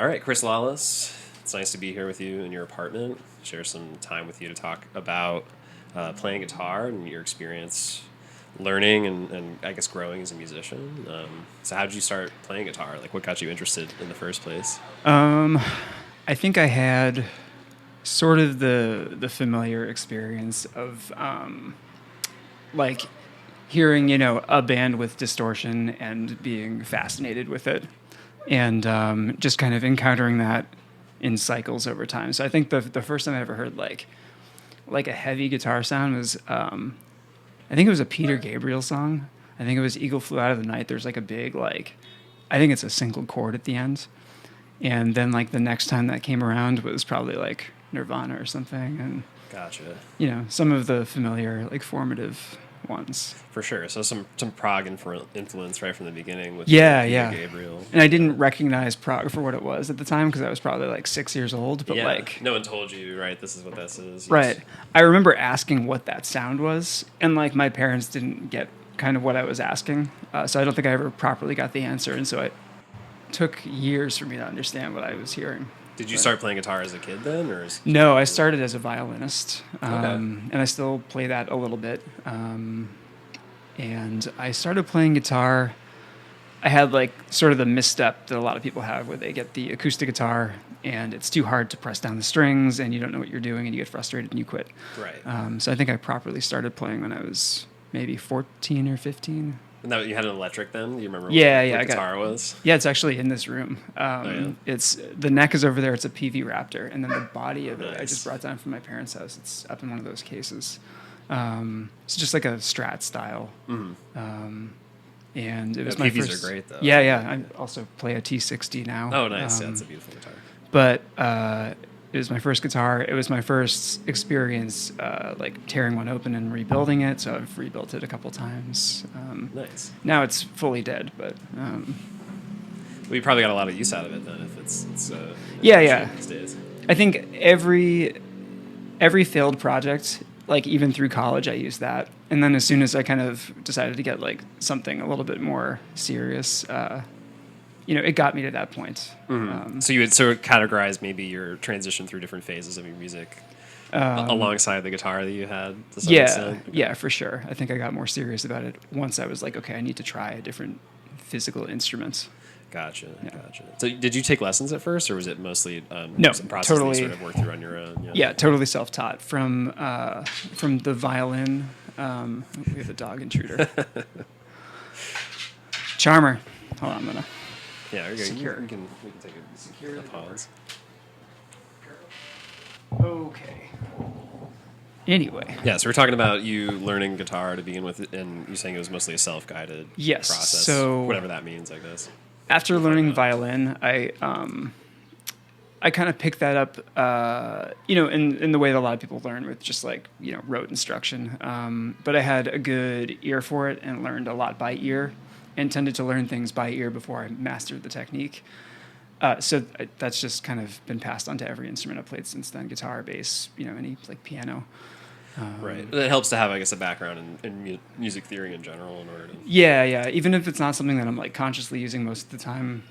All right, Chris Lawless. It's nice to be here with you in your apartment. Share some time with you to talk about playing guitar and your experience learning and I guess growing as a musician. So how did you start playing guitar? Like, what got you interested in the first place? I think I had sort of the familiar experience of like hearing, a band with distortion and being fascinated with it, and just kind of encountering that in cycles over time. So I think the first time I ever heard like a heavy guitar sound was I think it was a Peter Gabriel song. I think it was Eagle Flew Out of the Night. There's like a big I think it's a single chord at the end. And then like the next time that came around was probably like Nirvana or something, and Gotcha. some of the familiar like formative ones. For sure. So some prog influence right from the beginning with Yeah, Peter yeah. Gabriel. And I didn't recognize prog for what it was at the time because I was probably like 6 years old. But like, no one told you, right? This is what this is. right. I remember asking what that sound was, and like my parents didn't get kind of what I was asking, so I don't think I ever properly got the answer, and so it took years for me to understand what I was hearing. Did you start playing guitar as a kid then, or? No, I started as a violinist, Okay. and I still play that a little bit. And I started playing guitar. I had like sort of the misstep that a lot of people have, where they get the acoustic guitar and it's too hard to press down the strings, and you don't know what you're doing, and you get frustrated and you quit. Right. So I think I properly started playing when I was maybe 14 or 15. And that, you had an electric then? Do you remember Yeah, what guitar was? Yeah, it's actually in this room. Yeah? It's the neck is over there. It's a PV Raptor, and then the body of it I Nice. just brought down from my parents' house. It's up in one of those cases. It's just like a Strat style. Mm-hmm. And it was Yeah, my PVs first. are great, though. Yeah. I also play a T60 now. Oh, nice. Yeah, that's a beautiful guitar. But it was my first guitar. It was my first experience like tearing one open and rebuilding it. So I've rebuilt it a couple times. Nice. Now it's fully dead, but Well, you probably got a lot of use out of it then, if it's Yeah. these days. I think every failed project, like even through college, I used that. And then as soon as I kind of decided to get like something a little bit more serious, it got me to that point. Mm-hmm. So you would sort of categorize maybe your transition through different phases of your music alongside the guitar that you had to some extent? Yeah, for sure. I think I got more serious about it once I was like, okay, I need to try a different physical instrument. Gotcha. So did you take lessons at first, or was it mostly No, some process totally. that you sort of worked through on your own? Yeah, totally self-taught from the violin. We have a dog intruder. Charmer. Hold on, I'm gonna. Yeah, you're good. Secure. We can take a pause. Okay. Anyway. Yeah, so we're talking about you learning guitar to begin with, and you're saying it was mostly a self-guided Yes, process. so- whatever that means, I guess. After learning violin, I kind of picked that up, in the way that a lot of people learn, with just like, rote instruction. But I had a good ear for it and learned a lot by ear, and tended to learn things by ear before I mastered the technique. So that's just kind of been passed on to every instrument I've played since then: guitar, bass, any like piano. Right. It helps to have, I guess, a background in music theory in general in order to... Yeah. Even if it's not something that I'm like consciously using most of the time,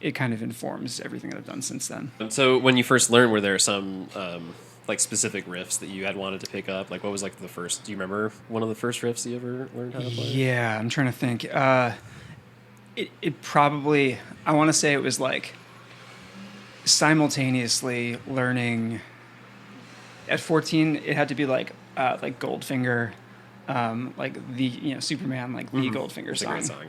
it kind of informs everything that I've done since then. And so when you first learned, were there some like specific riffs that you had wanted to pick up? Like, what was like the first... Do you remember one of the first riffs you ever learned how to play? Yeah, I'm trying to think. It probably... I want to say it was like simultaneously learning... At 14, it had to be like Goldfinger, like the Superman, like the Goldfinger It's a song. great song,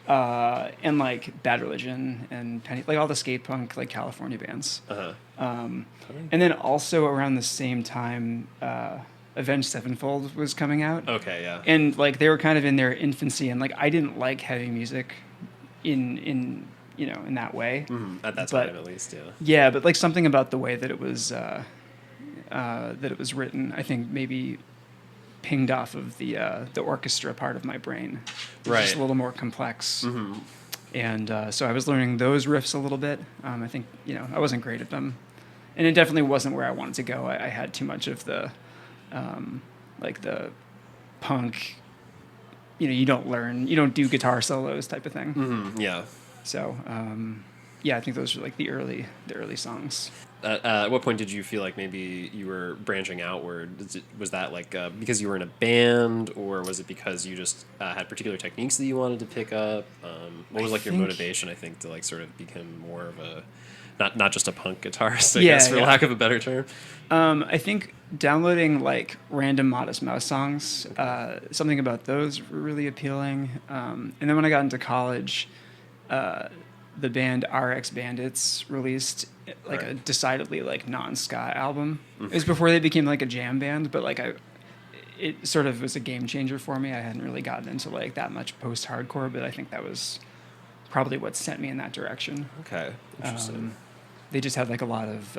yeah. And like Bad Religion and Penny, like all the skate punk, like California bands. Uh-huh. And then also around the same time, Avenged Sevenfold was coming out. Okay, yeah. And like they were kind of in their infancy, and like I didn't like heavy music in that way. At that time, at least, yeah. Yeah, but like something about the way that it was written, I think maybe pinged off of the orchestra part of my brain. It's Right. just a little more complex. And so I was learning those riffs a little bit. I think, I wasn't great at them. And it definitely wasn't where I wanted to go. I had too much of the, like the punk, you don't do guitar solos type of thing. Yeah. So, yeah, I think those were like the early songs. At what point did you feel like maybe you were branching outward? Was that like because you were in a band, or was it because you just had particular techniques that you wanted to pick up? What was like your motivation, I think, to like sort of become more of a not just a punk guitarist, I guess, for lack of a better term? I think downloading like random Modest Mouse songs, something about those were really appealing. And then when I got into college, the band RX Bandits released like a decidedly like non-ska album. It was before they became like a jam band, but like it sort of was a game changer for me. I hadn't really gotten into like that much post-hardcore, but I think that was probably what sent me in that direction. Okay, interesting. They just had like a lot of,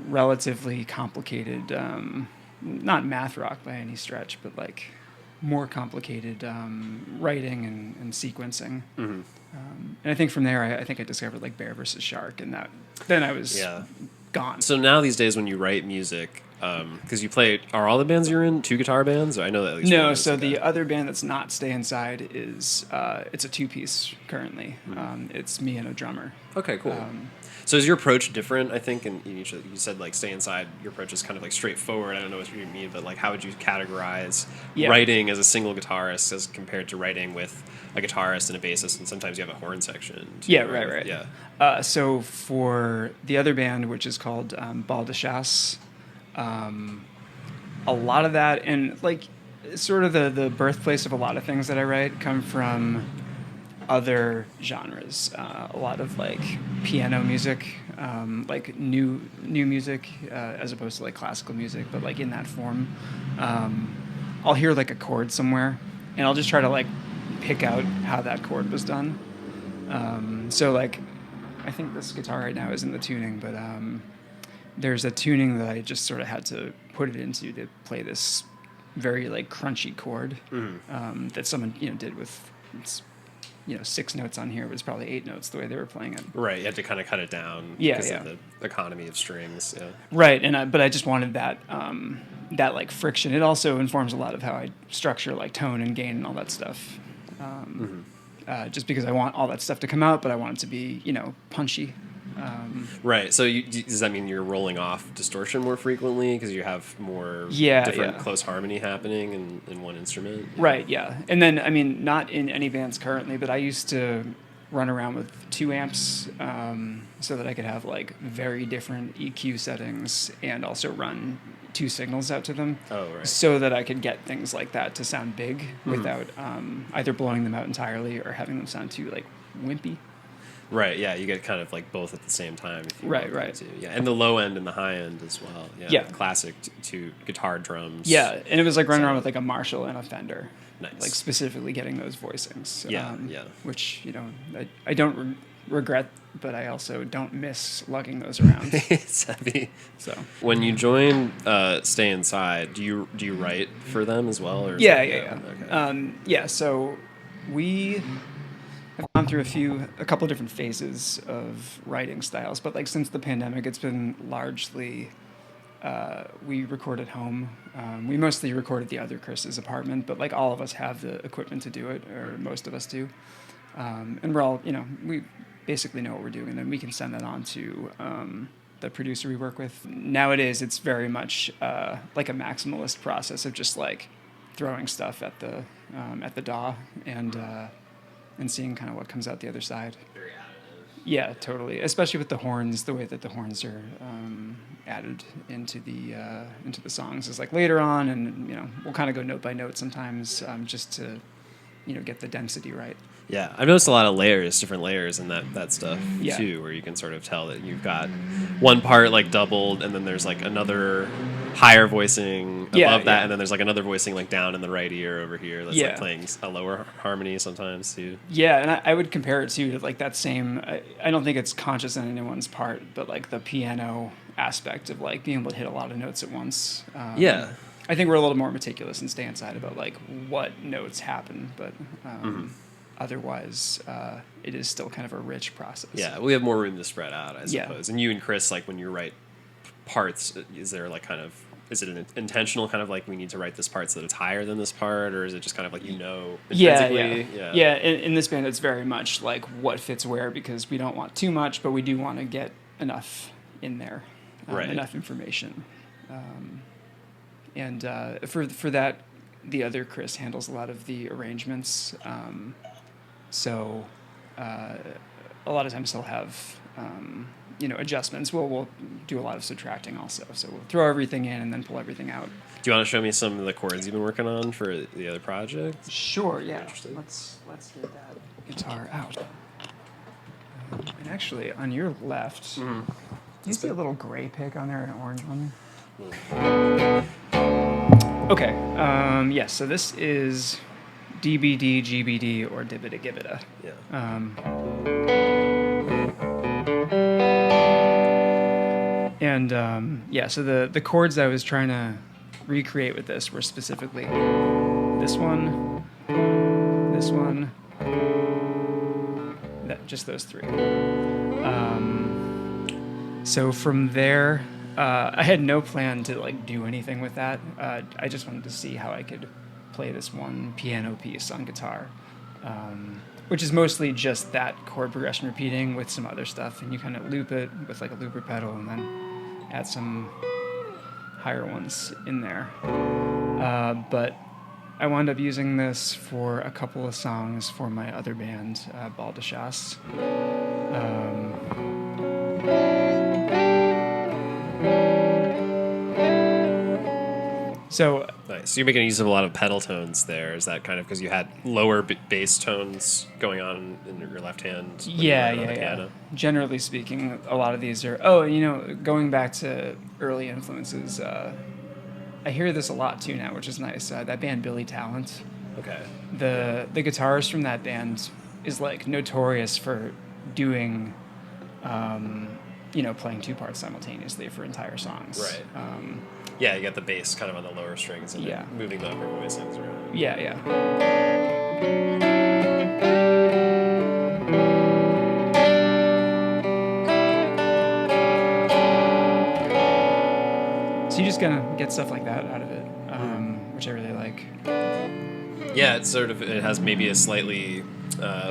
relatively complicated, not math rock by any stretch, but like more complicated writing and sequencing. Mm-hmm. And I think from there, I think I discovered like Bear versus Shark, and then I was gone. So now these days when you write music, because you play, are all the bands you're in 2 guitar bands? Or I know that at least no. So the other band that's not Stay Inside is it's a 2-piece currently. Mm-hmm. It's me and a drummer. Okay, cool. So is your approach different? I think in each of, you said like Stay Inside, your approach is kind of like straightforward. I don't know what you mean, but like how would you categorize writing as a single guitarist as compared to writing with a guitarist and a bassist, and sometimes you have a horn section too, yeah, right. Yeah. So for the other band, which is called Balle de Chasse, a lot of that, and like sort of the birthplace of a lot of things that I write come from other genres. A lot of like piano music, like new music, as opposed to like classical music, but like in that form. I'll hear like a chord somewhere, and I'll just try to like pick out how that chord was done. So like, I think this guitar right now is in the tuning, but there's a tuning that I just sort of had to put it into to play this very like crunchy chord that someone did with 6 notes on here, but it's probably 8 notes the way they were playing it. Right, you had to kind of cut it down because of the economy of strings. Yeah. Right, but I just wanted that that like friction. It also informs a lot of how I structure like tone and gain and all that stuff. Just because I want all that stuff to come out, but I want it to be punchy. Right. So does that mean you're rolling off distortion more frequently because you have more different close harmony happening in one instrument? Right, yeah. And then, I mean, not in any bands currently, but I used to run around with 2 amps so that I could have like very different EQ settings and also run 2 signals out to them. Oh, right. So that I could get things like that to sound big without either blowing them out entirely or having them sound too like wimpy. Right, yeah, you get kind of like both at the same time. If you right. To. Yeah, and the low end and the high end as well. Yeah. Classic to guitar drums. Yeah, and it was like running around with like a Marshall and a Fender. Nice. Like specifically getting those voicings. Yeah. Which, I don't regret, but I also don't miss lugging those around. It's heavy. So when you join Stay Inside, do you write for them as well? Or yeah. Okay. So we have gone through a couple of different phases of writing styles, but like since the pandemic, it's been largely we record at home. We mostly record at the other Chris's apartment, but like all of us have the equipment to do it, or most of us do. And we're all, we basically know what we're doing, and then we can send that on to the producer we work with. Nowadays, it's very much like a maximalist process of just like throwing stuff at the DAW and seeing kind of what comes out the other side. Very additive. Yeah, totally. Especially with the horns, the way that the horns are added into the songs is like later on, and we'll kind of go note by note sometimes, just to get the density right. Yeah, I've noticed a lot of different layers in that stuff too, where you can sort of tell that you've got one part like doubled, and then there's like another higher voicing above that, and then there's like another voicing like down in the right ear over here that's like playing a lower harmony sometimes too. Yeah, and I would compare it to like that same. I don't think it's conscious on anyone's part, but like the piano aspect of like being able to hit a lot of notes at once. I think we're a little more meticulous and Stay Inside about like what notes happen, but. Otherwise, it is still kind of a rich process. Yeah, we have more room to spread out, I suppose. And you and Chris, like when you write parts, is there like kind of is it an intentional kind of like we need to write this part so that it's higher than this part, or is it just kind of like Yeah. intrinsically? Yeah, in this band, it's very much like what fits where, because we don't want too much, but we do want to get enough in there, Right. enough information. And for that, the other Chris handles a lot of the arrangements. So a lot of times he'll have adjustments. We'll do a lot of subtracting also. So we'll throw everything in and then pull everything out. Do you want to show me some of the chords you've been working on for the other project? Sure. Yeah. Interesting. Let's get that guitar out. And actually, on your left, you see a little gray pick on there and an orange one. Okay. Yes. So this is DBD, GBD, or Dibida Gibida. Yeah. So the chords I was trying to recreate with this were specifically this one, just those three. So from there, I had no plan to like do anything with that. I just wanted to see how I could play this one piano piece on guitar, which is mostly just that chord progression repeating with some other stuff, and you kind of loop it with like a looper pedal and then add some higher ones in there. But I wound up using this for a couple of songs for my other band, Balle de Chasse. So Nice. So you're making use of a lot of pedal tones there. Is that kind of because you had lower bass tones going on in your left hand? When you were on the piano? Generally speaking, a lot of these are. Going back to early influences, I hear this a lot too now, which is nice. That band Billy Talent. Okay. The guitarist from that band is like notorious for doing, playing two parts simultaneously for entire songs. Right. Yeah, you got the bass kind of on the lower strings and then moving the upper voicings around. Yeah. So you just gonna get stuff like that out of it, which I really like. Yeah, it has maybe a slightly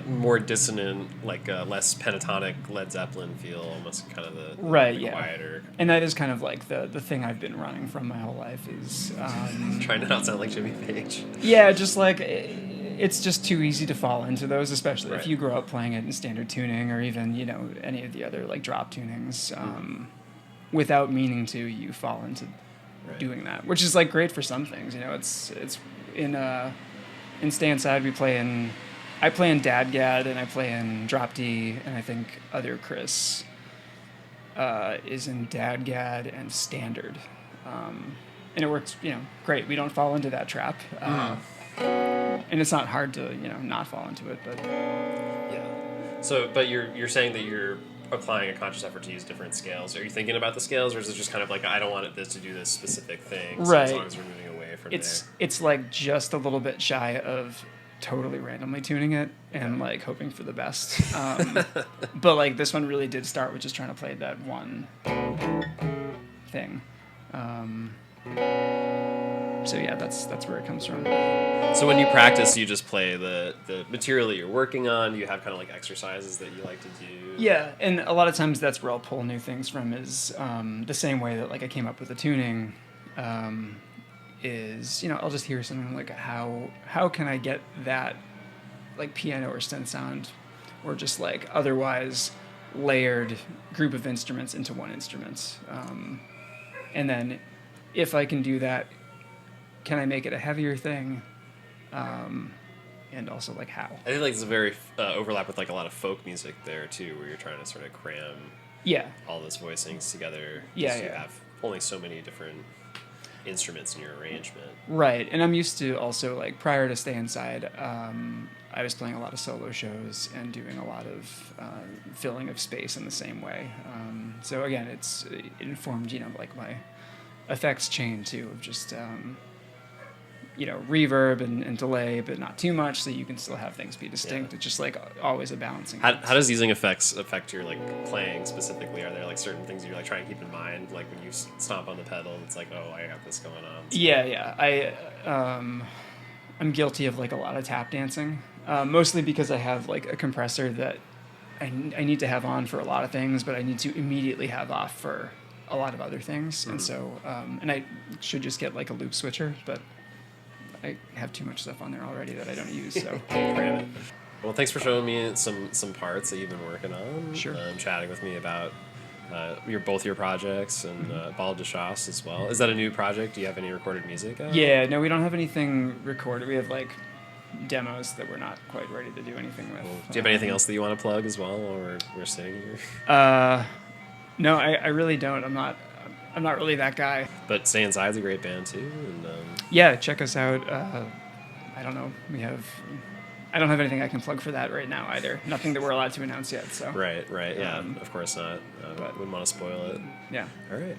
more dissonant, like less pentatonic Led Zeppelin feel, almost kind of the quieter. And that is kind of like the thing I've been running from my whole life is trying to not sound like Jimmy Page. Yeah, just like it's just too easy to fall into those, especially if you grow up playing it in standard tuning or even any of the other like drop tunings. Without meaning to, you fall into doing that, which is like great for some things. It's in Stay Inside I play in Dadgad and I play in Drop D, and I think other Chris is in Dadgad and Standard, and it works great. We don't fall into that trap, and it's not hard to not fall into it, but So, but you're saying that you're applying a conscious effort to use different scales. Are you thinking about the scales, or is it just kind of like I don't want this to do this specific thing? So as long as we're moving away from it's like just a little bit shy of totally randomly tuning it and like hoping for the best. But like this one really did start with just trying to play that one thing. So yeah, that's where it comes from. So when you practice, you just play the material that you're working on. You have kind of like exercises that you like to do. Yeah, and a lot of times that's where I'll pull new things from. Is the same way that like I came up with the tuning. Is I'll just hear something like how can I get that like piano or synth sound, or just like otherwise layered group of instruments into one instrument, and then if I can do that, can I make it a heavier thing, and also like how. I think like there's a very overlap with like a lot of folk music there too, where you're trying to sort of cram all those voicings together. You have only so many different instruments in your arrangement. Right, and I'm used to also like prior to Stay Inside, I was playing a lot of solo shows and doing a lot of filling of space in the same way. So again, it informed like my effects chain too of just reverb and delay, but not too much, so you can still have things be distinct. Yeah. It's just like always a balancing How act. does using effects affect your like playing specifically? Are there like certain things you're like trying to keep in mind, like when you stomp on the pedal, it's like, oh, I got this going on. So. Yeah. I'm guilty of like a lot of tap dancing, mostly because I have like a compressor that I need to have on for a lot of things, but I need to immediately have off for a lot of other things. Mm-hmm. And so, and I should just get like a loop switcher, but I have too much stuff on there already that I don't use. So, well, thanks for showing me some parts that you've been working on. Sure. Chatting with me about both your projects and Balle de Chasse as well. Is that a new project? Do you have any recorded music out? Yeah, no, we don't have anything recorded. We have like demos that we're not quite ready to do anything with. Well, do you have anything else that you want to plug as well while we're sitting here? No, I really don't. I'm not really that guy. But Stay Inside's a great band too. And, yeah, check us out. I don't know. I don't have anything I can plug for that right now either. Nothing that we're allowed to announce yet. So. Right. Yeah, of course not. But wouldn't want to spoil it. Yeah. All right.